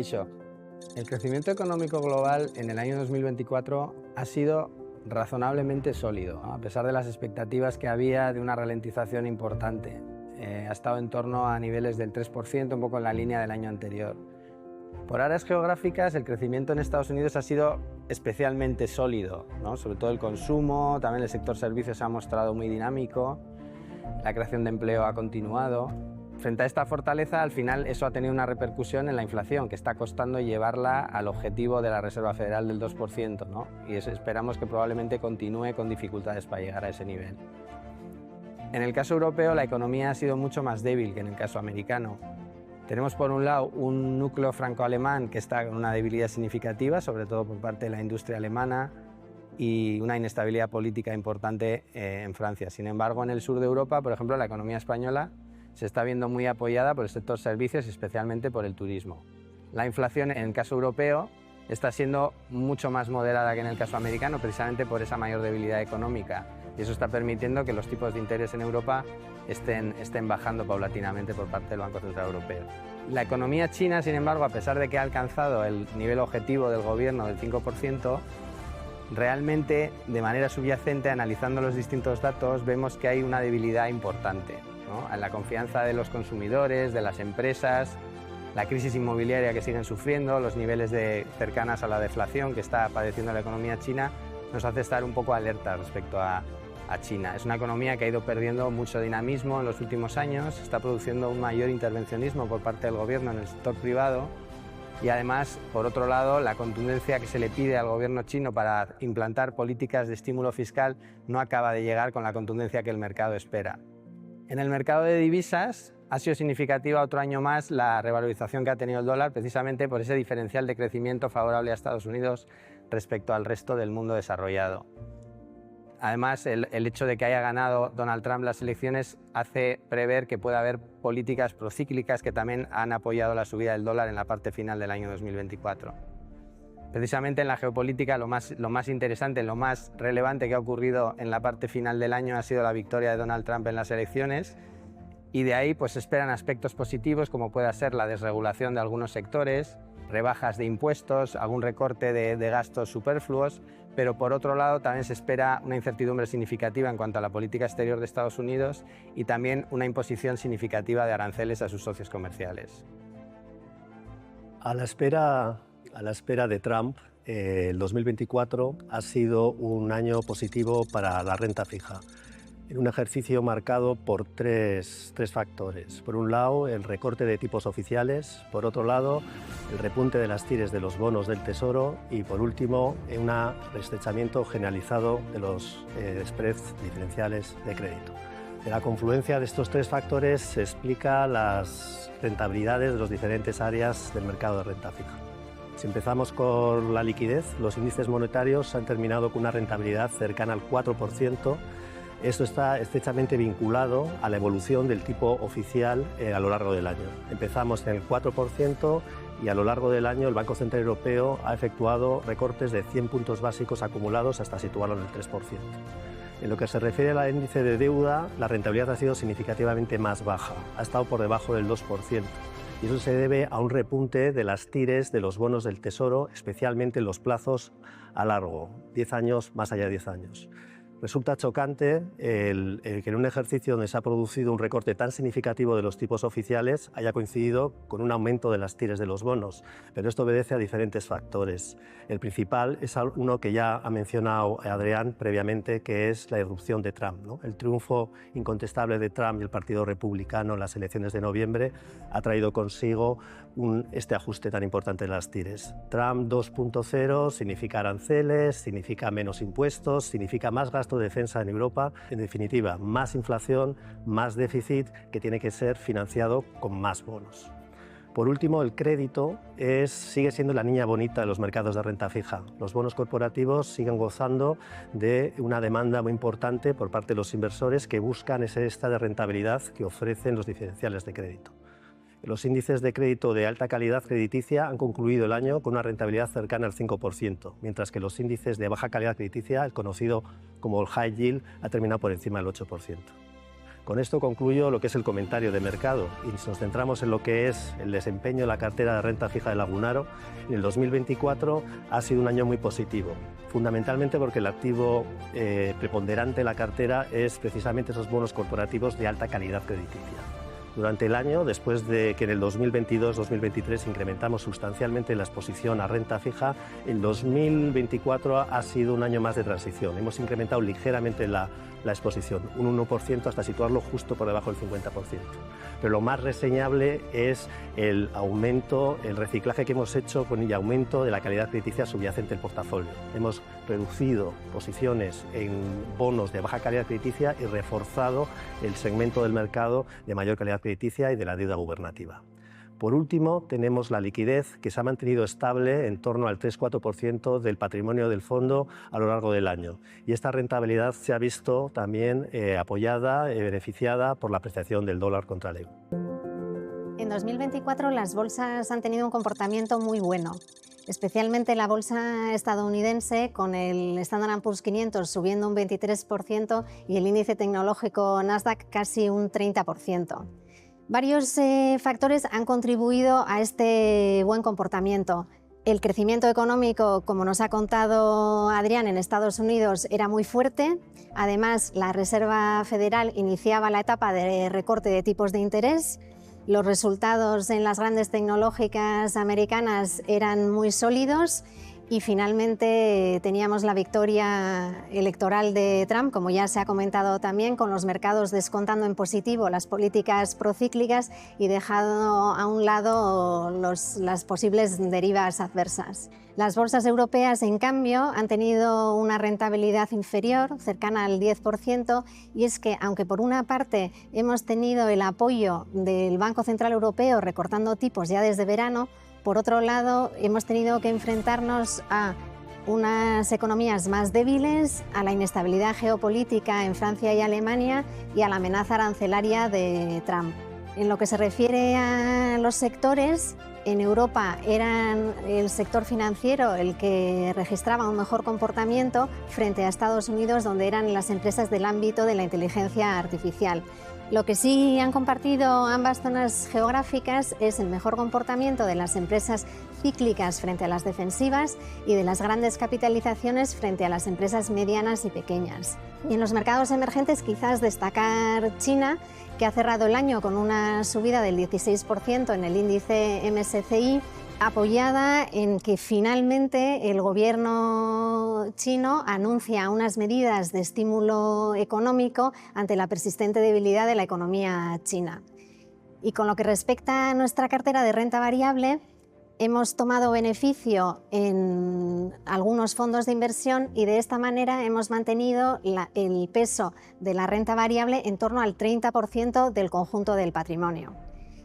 Kaixo. El crecimiento económico global en el año 2024 ha sido razonablemente sólido, ¿no? A pesar de las expectativas que había de una ralentización importante. Ha estado en torno a niveles del 3%, un poco en la línea del año anterior. Por áreas geográficas, el crecimiento en Estados Unidos ha sido especialmente sólido, ¿no? Sobre todo el consumo, también el sector servicios se ha mostrado muy dinámico, la creación de empleo ha continuado. Frente a esta fortaleza, al final eso ha tenido una repercusión en la inflación, que está costando llevarla al objetivo de la Reserva Federal del 2%, ¿no? Y esperamos que probablemente continúe con dificultades para llegar a ese nivel. En el caso europeo, la economía ha sido mucho más débil que en el caso americano. Tenemos por un lado un núcleo franco-alemán que está con una debilidad significativa, sobre todo por parte de la industria alemana, y una inestabilidad política importante en Francia. Sin embargo, en el sur de Europa, por ejemplo, la economía española se está viendo muy apoyada por el sector servicios y especialmente por el turismo. La inflación en el caso europeo está siendo mucho más moderada que en el caso americano, precisamente por esa mayor debilidad económica, y eso está permitiendo que los tipos de interés en Europa estén bajando paulatinamente por parte del Banco Central Europeo. La economía china, sin embargo, a pesar de que ha alcanzado el nivel objetivo del gobierno del 5%, realmente, de manera subyacente, analizando los distintos datos, vemos que hay una debilidad importante, ¿no? En la confianza de los consumidores, de las empresas, la crisis inmobiliaria que siguen sufriendo, los niveles cercanas a la deflación que está padeciendo la economía china, nos hace estar un poco alerta respecto a China. Es una economía que ha ido perdiendo mucho dinamismo en los últimos años, está produciendo un mayor intervencionismo por parte del gobierno en el sector privado y además, por otro lado, la contundencia que se le pide al gobierno chino para implantar políticas de estímulo fiscal no acaba de llegar con la contundencia que el mercado espera. En el mercado de divisas ha sido significativa otro año más la revalorización que ha tenido el dólar, precisamente por ese diferencial de crecimiento favorable a Estados Unidos respecto al resto del mundo desarrollado. Además, el hecho de que haya ganado Donald Trump las elecciones hace prever que pueda haber políticas procíclicas que también han apoyado la subida del dólar en la parte final del año 2024. Precisamente en la geopolítica lo más interesante, lo más relevante que ha ocurrido en la parte final del año ha sido la victoria de Donald Trump en las elecciones y de ahí pues, se esperan aspectos positivos como pueda ser la desregulación de algunos sectores, rebajas de impuestos, algún recorte de gastos superfluos, pero por otro lado también se espera una incertidumbre significativa en cuanto a la política exterior de Estados Unidos y también una imposición significativa de aranceles a sus socios comerciales. A la espera de Trump, el 2024 ha sido un año positivo para la renta fija, en un ejercicio marcado por tres factores. Por un lado, el recorte de tipos oficiales, por otro lado, el repunte de las TIRES de los bonos del Tesoro y, por último, un estrechamiento generalizado de los spreads diferenciales de crédito. De la confluencia de estos tres factores se explica las rentabilidades de las diferentes áreas del mercado de renta fija. Si empezamos con la liquidez, los índices monetarios han terminado con una rentabilidad cercana al 4%. Esto está estrechamente vinculado a la evolución del tipo oficial a lo largo del año. Empezamos en el 4% y a lo largo del año el Banco Central Europeo ha efectuado recortes de 100 puntos básicos acumulados hasta situarlo en el 3%. En lo que se refiere al índice de deuda, la rentabilidad ha sido significativamente más baja, ha estado por debajo del 2%. Y eso se debe a un repunte de las TIRES de los bonos del Tesoro, especialmente en los plazos a largo, 10 años, más allá de 10 años. Resulta chocante el que en un ejercicio donde se ha producido un recorte tan significativo de los tipos oficiales haya coincidido con un aumento de las TIRES de los bonos, pero esto obedece a diferentes factores. El principal es uno que ya ha mencionado Adrián previamente, que es la irrupción de Trump, ¿no? El triunfo incontestable de Trump y el Partido Republicano en las elecciones de noviembre ha traído consigo este ajuste tan importante en las TIRES. Trump 2.0 significa aranceles, significa menos impuestos, significa más gasto de defensa en Europa, en definitiva, más inflación, más déficit que tiene que ser financiado con más bonos. Por último, el crédito sigue siendo la niña bonita de los mercados de renta fija. Los bonos corporativos siguen gozando de una demanda muy importante por parte de los inversores que buscan ese extra de rentabilidad que ofrecen los diferenciales de crédito. Los índices de crédito de alta calidad crediticia han concluido el año con una rentabilidad cercana al 5%, mientras que los índices de baja calidad crediticia, el conocido como el high yield, ha terminado por encima del 8%. Con esto concluyo lo que es el comentario de mercado y nos centramos en lo que es el desempeño de la cartera de renta fija de Lagunaro. En el 2024 ha sido un año muy positivo, fundamentalmente porque el activo preponderante de la cartera es precisamente esos bonos corporativos de alta calidad crediticia. Durante el año, después de que en el 2022-2023 incrementamos sustancialmente la exposición a renta fija, el 2024 ha sido un año más de transición. Hemos incrementado ligeramente la exposición, un 1% hasta situarlo justo por debajo del 50%. Pero lo más reseñable es el aumento, el reciclaje que hemos hecho con el aumento de la calidad crediticia subyacente del portafolio. Hemos reducido posiciones en bonos de baja calidad crediticia y reforzado el segmento del mercado de mayor calidad crediticia y de la deuda gubernativa. Por último, tenemos la liquidez, que se ha mantenido estable en torno al 3-4% del patrimonio del fondo a lo largo del año. Y esta rentabilidad se ha visto también apoyada, beneficiada por la apreciación del dólar contra el euro. En 2024 las bolsas han tenido un comportamiento muy bueno, especialmente la bolsa estadounidense, con el Standard & Poor's 500 subiendo un 23% y el índice tecnológico Nasdaq casi un 30%. Varios factores han contribuido a este buen comportamiento. El crecimiento económico, como nos ha contado Adrián, en Estados Unidos era muy fuerte. Además, la Reserva Federal iniciaba la etapa de recorte de tipos de interés. Los resultados en las grandes tecnológicas americanas eran muy sólidos. Y finalmente teníamos la victoria electoral de Trump, como ya se ha comentado también, con los mercados descontando en positivo las políticas procíclicas y dejando a un lado las posibles derivas adversas. Las bolsas europeas, en cambio, han tenido una rentabilidad inferior, cercana al 10%, y es que, aunque por una parte hemos tenido el apoyo del Banco Central Europeo recortando tipos ya desde verano, por otro lado, hemos tenido que enfrentarnos a unas economías más débiles, a la inestabilidad geopolítica en Francia y Alemania y a la amenaza arancelaria de Trump. En lo que se refiere a los sectores, en Europa era el sector financiero el que registraba un mejor comportamiento frente a Estados Unidos, donde eran las empresas del ámbito de la inteligencia artificial. Lo que sí han compartido ambas zonas geográficas es el mejor comportamiento de las empresas cíclicas frente a las defensivas y de las grandes capitalizaciones frente a las empresas medianas y pequeñas. Y en los mercados emergentes, quizás destacar China, que ha cerrado el año con una subida del 16% en el índice MSCI, apoyada en que finalmente el gobierno chino anuncia unas medidas de estímulo económico ante la persistente debilidad de la economía china. Y con lo que respecta a nuestra cartera de renta variable, hemos tomado beneficio en algunos fondos de inversión y de esta manera hemos mantenido el peso de la renta variable en torno al 30% del conjunto del patrimonio.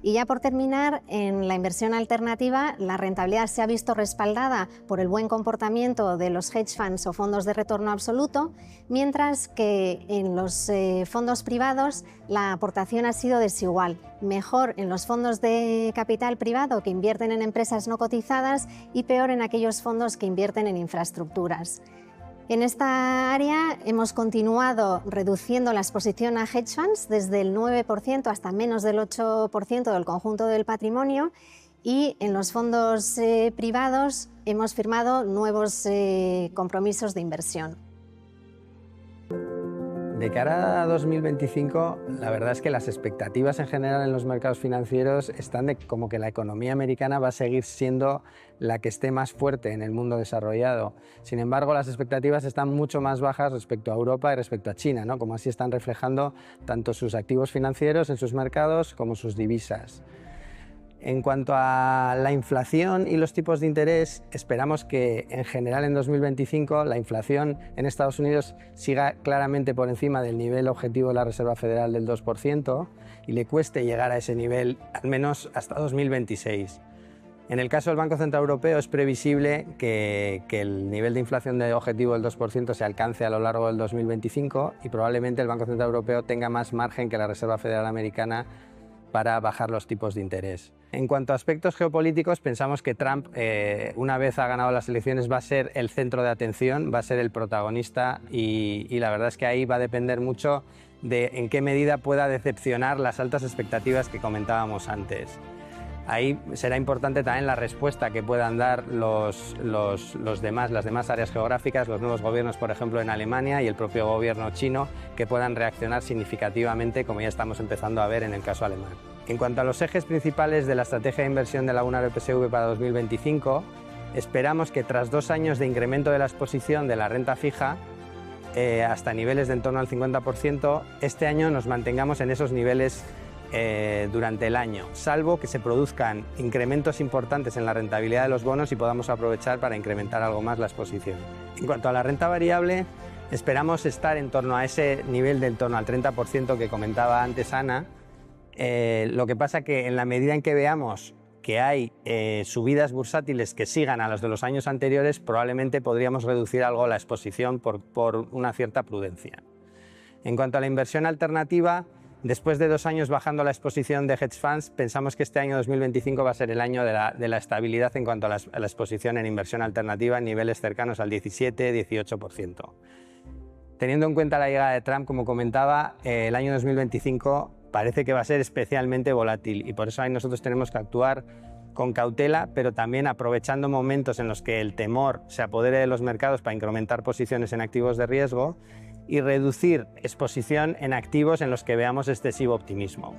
Y ya por terminar, en la inversión alternativa, la rentabilidad se ha visto respaldada por el buen comportamiento de los hedge funds o fondos de retorno absoluto, mientras que en los fondos privados la aportación ha sido desigual. Mejor en los fondos de capital privado que invierten en empresas no cotizadas y peor en aquellos fondos que invierten en infraestructuras. En esta área hemos continuado reduciendo la exposición a hedge funds desde el 9% hasta menos del 8% del conjunto del patrimonio, y en los fondos privados hemos firmado nuevos compromisos de inversión. De cara a 2025, la verdad es que las expectativas en general en los mercados financieros están de como que la economía americana va a seguir siendo la que esté más fuerte en el mundo desarrollado. Sin embargo, las expectativas están mucho más bajas respecto a Europa y respecto a China, ¿no? Como así están reflejando tanto sus activos financieros en sus mercados como sus divisas. En cuanto a la inflación y los tipos de interés, esperamos que en general en 2025 la inflación en Estados Unidos siga claramente por encima del nivel objetivo de la Reserva Federal del 2% y le cueste llegar a ese nivel al menos hasta 2026. En el caso del Banco Central Europeo es previsible que el nivel de inflación de objetivo del 2% se alcance a lo largo del 2025 y probablemente el Banco Central Europeo tenga más margen que la Reserva Federal Americana para bajar los tipos de interés. En cuanto a aspectos geopolíticos, pensamos que Trump, una vez ha ganado las elecciones, va a ser el centro de atención, va a ser el protagonista y la verdad es que ahí va a depender mucho de en qué medida pueda decepcionar las altas expectativas que comentábamos antes. Ahí será importante también la respuesta que puedan dar las demás áreas geográficas, los nuevos gobiernos, por ejemplo, en Alemania y el propio gobierno chino, que puedan reaccionar significativamente, como ya estamos empezando a ver en el caso alemán. En cuanto a los ejes principales de la estrategia de inversión de Lagunar EPSV para 2025, esperamos que tras 2 años de incremento de la exposición de la renta fija, hasta niveles de en torno al 50%, este año nos mantengamos en esos niveles durante el año, salvo que se produzcan incrementos importantes en la rentabilidad de los bonos y podamos aprovechar para incrementar algo más la exposición. En cuanto a la renta variable, esperamos estar en torno a ese nivel de en torno al 30% que comentaba antes Ana. Lo que pasa que en la medida en que veamos que hay subidas bursátiles que sigan a las de los años anteriores, probablemente podríamos reducir algo la exposición por una cierta prudencia. En cuanto a la inversión alternativa, después de 2 años bajando la exposición de hedge funds, pensamos que este año 2025 va a ser el año de la estabilidad en cuanto a la exposición en inversión alternativa en niveles cercanos al 17-18%. Teniendo en cuenta la llegada de Trump, como comentaba, el año 2025 parece que va a ser especialmente volátil y por eso ahí nosotros tenemos que actuar con cautela, pero también aprovechando momentos en los que el temor se apodere de los mercados para incrementar posiciones en activos de riesgo y reducir exposición en activos en los que veamos excesivo optimismo.